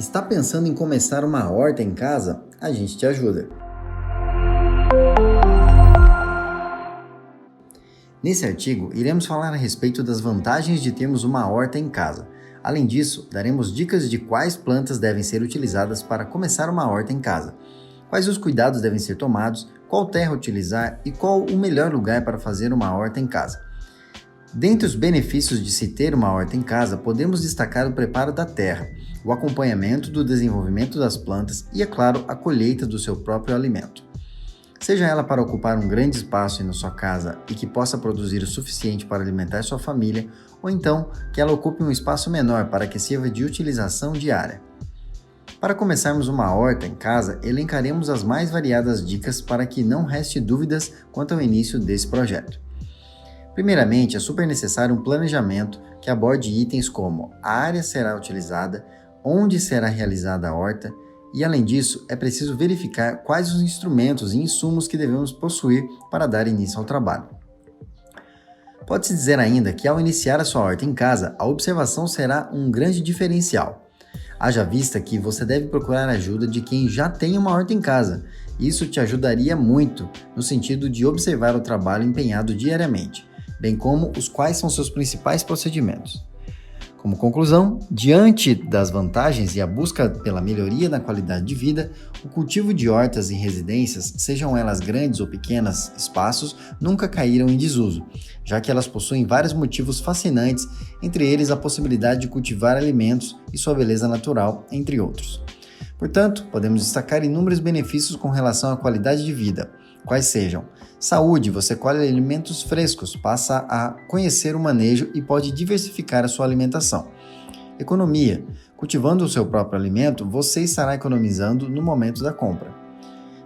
Está pensando em começar uma horta em casa? A gente te ajuda. Nesse artigo, iremos falar a respeito das vantagens de termos uma horta em casa. Além disso, daremos dicas de quais plantas devem ser utilizadas para começar uma horta em casa, quais os cuidados devem ser tomados, qual terra utilizar e qual o melhor lugar para fazer uma horta em casa. Dentre os benefícios de se ter uma horta em casa, podemos destacar o preparo da terra, o acompanhamento do desenvolvimento das plantas e, é claro, a colheita do seu próprio alimento. Seja ela para ocupar um grande espaço na sua casa e que possa produzir o suficiente para alimentar sua família, ou então que ela ocupe um espaço menor para que sirva de utilização diária. Para começarmos uma horta em casa, elencaremos as mais variadas dicas para que não reste dúvidas quanto ao início desse projeto. Primeiramente, é super necessário um planejamento que aborde itens como a área será utilizada, onde será realizada a horta e, além disso, é preciso verificar quais os instrumentos e insumos que devemos possuir para dar início ao trabalho. Pode-se dizer ainda que, ao iniciar a sua horta em casa, a observação será um grande diferencial. Haja vista que você deve procurar a ajuda de quem já tem uma horta em casa. Isso te ajudaria muito no sentido de observar o trabalho empenhado diariamente, bem como os quais são seus principais procedimentos. Como conclusão, diante das vantagens e a busca pela melhoria na qualidade de vida, o cultivo de hortas em residências, sejam elas grandes ou pequenos espaços, nunca caíram em desuso, já que elas possuem vários motivos fascinantes, entre eles a possibilidade de cultivar alimentos e sua beleza natural, entre outros. Portanto, podemos destacar inúmeros benefícios com relação à qualidade de vida, quais sejam: saúde, você colhe alimentos frescos, passa a conhecer o manejo e pode diversificar a sua alimentação. Economia, cultivando o seu próprio alimento, você estará economizando no momento da compra.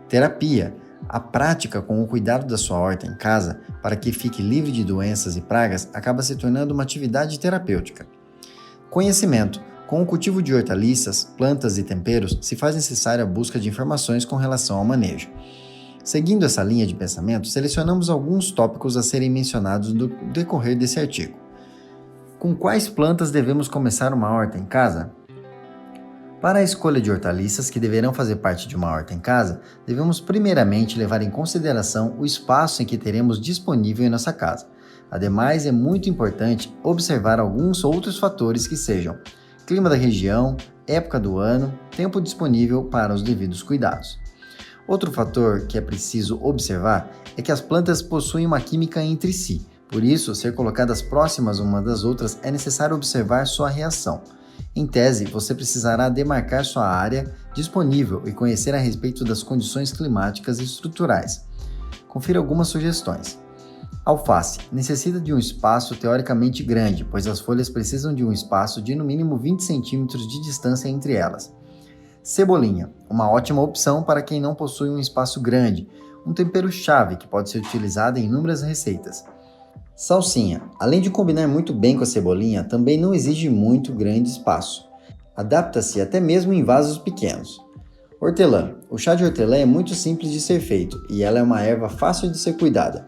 Terapia, a prática com o cuidado da sua horta em casa, para que fique livre de doenças e pragas, acaba se tornando uma atividade terapêutica. Conhecimento, com o cultivo de hortaliças, plantas e temperos, se faz necessária a busca de informações com relação ao manejo. Seguindo essa linha de pensamento, selecionamos alguns tópicos a serem mencionados no decorrer desse artigo. Com quais plantas devemos começar uma horta em casa? Para a escolha de hortaliças que deverão fazer parte de uma horta em casa, devemos primeiramente levar em consideração o espaço em que teremos disponível em nossa casa. Ademais, é muito importante observar alguns outros fatores que sejam clima da região, época do ano, tempo disponível para os devidos cuidados. Outro fator que é preciso observar é que as plantas possuem uma química entre si, por isso, ser colocadas próximas uma das outras é necessário observar sua reação. Em tese, você precisará demarcar sua área disponível e conhecer a respeito das condições climáticas e estruturais. Confira algumas sugestões. Alface necessita de um espaço teoricamente grande, pois as folhas precisam de um espaço de no mínimo 20 cm de distância entre elas. Cebolinha, uma ótima opção para quem não possui um espaço grande, um tempero-chave que pode ser utilizado em inúmeras receitas. Salsinha, além de combinar muito bem com a cebolinha, também não exige muito grande espaço. Adapta-se até mesmo em vasos pequenos. Hortelã, o chá de hortelã é muito simples de ser feito e ela é uma erva fácil de ser cuidada.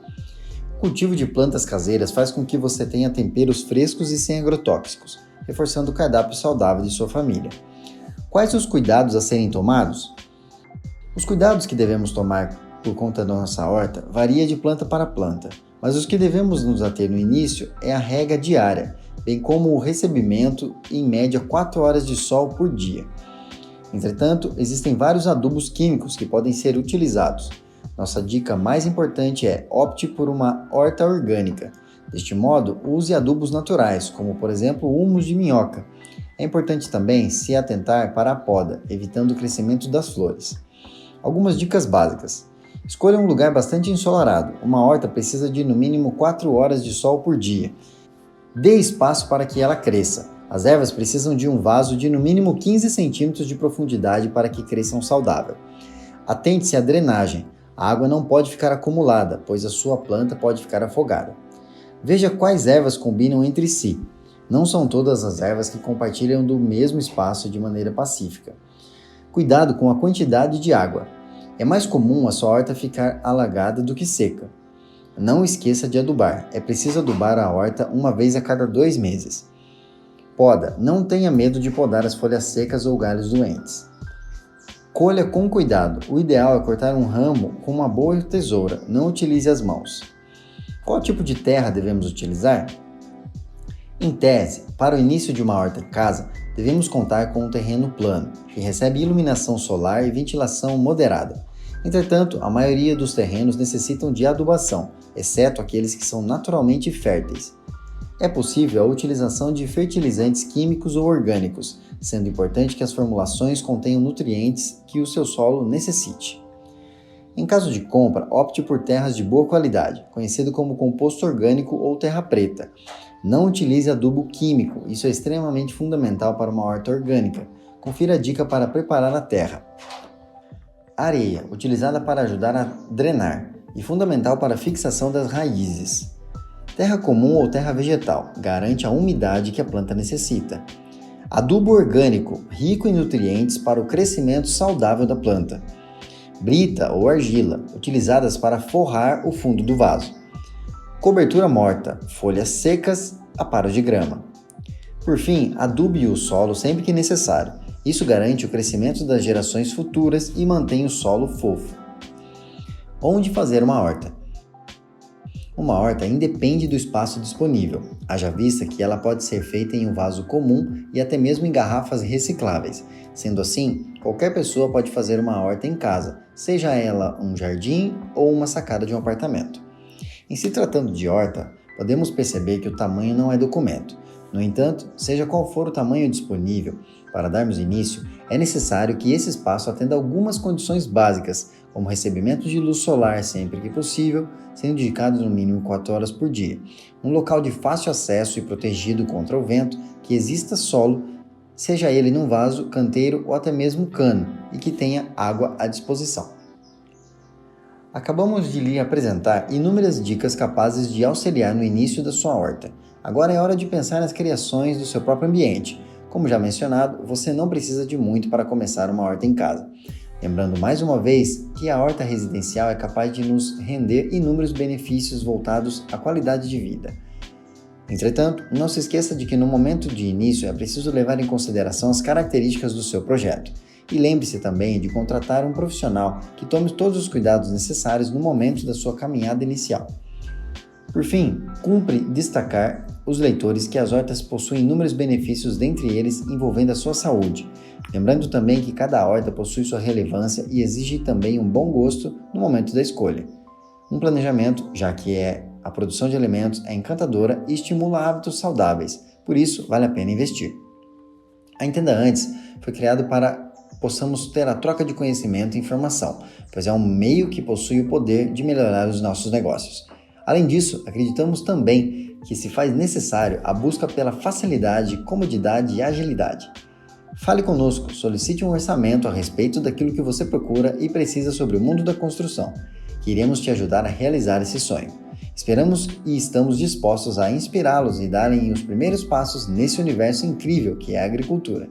O cultivo de plantas caseiras faz com que você tenha temperos frescos e sem agrotóxicos, reforçando o cardápio saudável de sua família. Quais os cuidados a serem tomados? Os cuidados que devemos tomar por conta da nossa horta varia de planta para planta, mas os que devemos nos ater no início é a rega diária, bem como o recebimento em média 4 horas de sol por dia. Entretanto, existem vários adubos químicos que podem ser utilizados. Nossa dica mais importante é: opte por uma horta orgânica. Deste modo, use adubos naturais, como por exemplo o humus de minhoca. É importante também se atentar para a poda, evitando o crescimento das flores. Algumas dicas básicas. Escolha um lugar bastante ensolarado. Uma horta precisa de no mínimo 4 horas de sol por dia. Dê espaço para que ela cresça. As ervas precisam de um vaso de no mínimo 15 cm de profundidade para que cresçam saudável. Atente-se à drenagem. A água não pode ficar acumulada, pois a sua planta pode ficar afogada. Veja quais ervas combinam entre si. Não são todas as ervas que compartilham do mesmo espaço de maneira pacífica. Cuidado com a quantidade de água. É mais comum a sua horta ficar alagada do que seca. Não esqueça de adubar. É preciso adubar a horta uma vez a cada 2 meses. Poda. Não tenha medo de podar as folhas secas ou galhos doentes. Colha com cuidado. O ideal é cortar um ramo com uma boa tesoura. Não utilize as mãos. Qual tipo de terra devemos utilizar? Em tese, para o início de uma horta em casa, devemos contar com um terreno plano, que recebe iluminação solar e ventilação moderada. Entretanto, a maioria dos terrenos necessitam de adubação, exceto aqueles que são naturalmente férteis. É possível a utilização de fertilizantes químicos ou orgânicos, sendo importante que as formulações contenham nutrientes que o seu solo necessite. Em caso de compra, opte por terras de boa qualidade, conhecido como composto orgânico ou terra preta. Não utilize adubo químico, isso é extremamente fundamental para uma horta orgânica. Confira a dica para preparar a terra. Areia, utilizada para ajudar a drenar e fundamental para a fixação das raízes. Terra comum ou terra vegetal, garante a umidade que a planta necessita. Adubo orgânico, rico em nutrientes para o crescimento saudável da planta. Brita ou argila, utilizadas para forrar o fundo do vaso. Cobertura morta, folhas secas, aparos de grama. Por fim, adube o solo sempre que necessário. Isso garante o crescimento das gerações futuras e mantém o solo fofo. Onde fazer uma horta? Uma horta independe do espaço disponível, haja vista que ela pode ser feita em um vaso comum e até mesmo em garrafas recicláveis. Sendo assim, qualquer pessoa pode fazer uma horta em casa, seja ela um jardim ou uma sacada de um apartamento. Em se tratando de horta, podemos perceber que o tamanho não é documento. No entanto, seja qual for o tamanho disponível, para darmos início, é necessário que esse espaço atenda algumas condições básicas, como recebimento de luz solar sempre que possível, sendo dedicado no mínimo 4 horas por dia, um local de fácil acesso e protegido contra o vento, que exista solo, seja ele num vaso, canteiro ou até mesmo cano, e que tenha água à disposição. Acabamos de lhe apresentar inúmeras dicas capazes de auxiliar no início da sua horta. Agora é hora de pensar nas criações do seu próprio ambiente. Como já mencionado, você não precisa de muito para começar uma horta em casa. Lembrando mais uma vez que a horta residencial é capaz de nos render inúmeros benefícios voltados à qualidade de vida. Entretanto, não se esqueça de que no momento de início é preciso levar em consideração as características do seu projeto. E lembre-se também de contratar um profissional que tome todos os cuidados necessários no momento da sua caminhada inicial. Por fim, cumpre destacar os leitores que as hortas possuem inúmeros benefícios, dentre eles envolvendo a sua saúde. Lembrando também que cada horta possui sua relevância e exige também um bom gosto no momento da escolha. Um planejamento, já que a produção de alimentos é encantadora e estimula hábitos saudáveis, por isso vale a pena investir. A Entenda Antes foi criado para possamos ter a troca de conhecimento e informação, pois é um meio que possui o poder de melhorar os nossos negócios. Além disso, acreditamos também que se faz necessário a busca pela facilidade, comodidade e agilidade. Fale conosco, solicite um orçamento a respeito daquilo que você procura e precisa sobre o mundo da construção, que iremos te ajudar a realizar esse sonho. Esperamos e estamos dispostos a inspirá-los e darem os primeiros passos nesse universo incrível que é a agricultura.